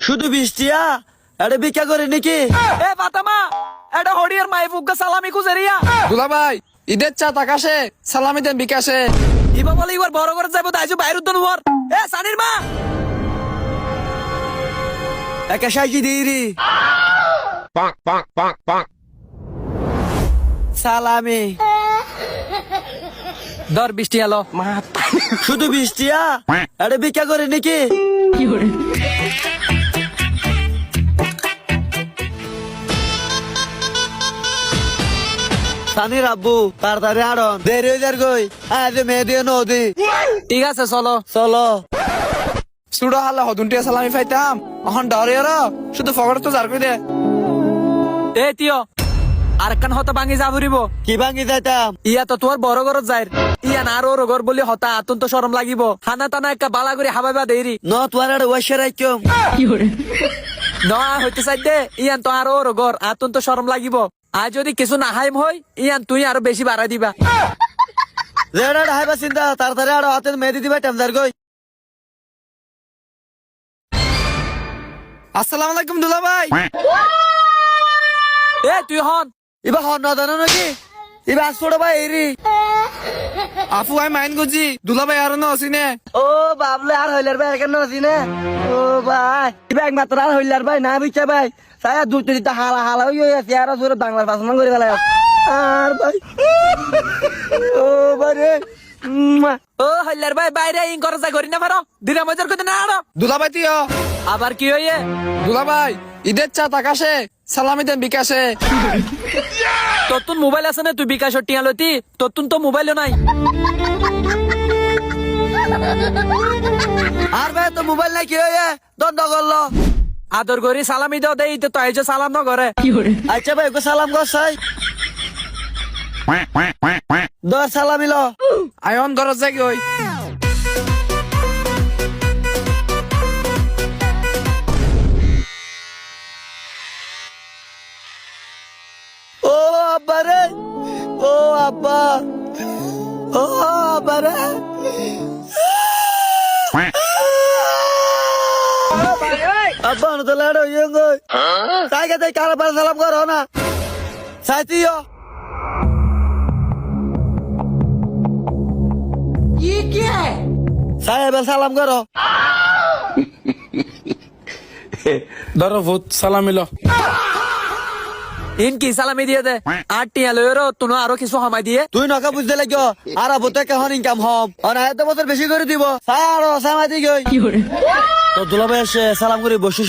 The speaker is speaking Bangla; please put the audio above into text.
শুধু 20 টিয়া এটা ভিক্ষা করে নাকি? এ ফাতেমা, এটা হরিয়ার মাইফুগা সালামি কুজেরিয়া। দুলা ভাই ঈদের চা তাকাশে সালামি দেন বিকাশে। ইবা বলে এবার বড় করে যাইবো তাইজু বাইরে উদ্যান হওয়ার। এ সানির মা, একা সাইজি দিরি সালামি ধর 20 টি আলো মা। শুধু 20 টিয়া এটা ভিক্ষা করে নাকি? সানির আব্বু তাড়াতাড়ি আড়ন দেরি হয়ে যার গই আজ মেয়ে দিয়ে নদী। ঠিক আছে চলো। চলো সুড়ো হালা হদুনটিয়া সালামি ফাইতাম এখন ডরে শুধু ফগড় তো জার করে দে। এ তিয় আর কান হতা ভাঙি যা ফুরিব। কি ভাঙি যাইতাম? ইয়া তো তোর বড় ঘরত যাই, ইয়া না আর ওর ঘর বলি হতা আতন্ত শরম লাগিব। হানা টানা একটা বালা করে হাবাইবা দেরি ন তোয়ার ওয়াশে রাখম ন হইতে চাই দে। ইয়ান তো আর ওর ঘর আতন্ত শরম লাগিব। আর যদি কিছু না হাইম হই ইয়ান তুই আরো বেশি বাড়াই দিবা। রেডা হাইবা চিন্তা তাড়াতাড়ি আড়ো হাতে মেয়ে দিবা টাইম গই। আসসালামু আলাইকুম দুলা ভাই। এ তুই হন ইবা হন না জানো নাকি? ইবা আজ ছোট ভাই এরি আফু আই মাইন গুজি দুলা ভাই আর না অসিনে। ও বাবলে আর হইলার ভাই কেন আছি না? ও ভাই ইবা একমাত্র আর হইলার ভাই না বিচ্ছা ভাই সায়া দুটো দিতে হালা হালা হই আছে আর জোরে বাংলার ভাষণ করে ফেলা আর ভাই ও বারে ও হইলার ভাই বাইরে ইন করে যা করি না পারো দিনা মজার করতে না আরো। দুলা ভাই তিয় আবার কি হইয়ে? দুলা ভাই ঈদের চা তাকাশে সালামি দেন বিকাশে। তোর তুন মোবাইল আছে না? তুই বিকাশ টিয়া লতি তোর তুন তো মোবাইলও নাই। আর ভাই তো মোবাইল নাই কি হয়ে দন্ড করলো। আদর করি সালামি দাও দেই তো তাই যে সালাম না করে। আচ্ছা ভাই ওকে সালাম কর সাই দর সালামিল আয়ন ঘর যাই ওই ও আব্বা রে ও আব্বা ও আব্বা রে আব্বা তো লাড়ো ইয়ঙ্গ তাই কে তাই কারা পার সালাম করো না সাইতিও ये क्या है? সাহেব সালাম করো ধরো ভূত সালামিল। ইনকি সালামি দিয়ে দে। আর টিয়া লয়েরো তুনো আরো কিছু সময় দিয়ে। তুই নকা বুঝতে লাগিও আর আবুতে কেমন ইনকাম হম অনায়ত বছর বেশি করে দিব সায়া আরো সামাদি গই তো দুলাভাই এসে সালাম করে বসে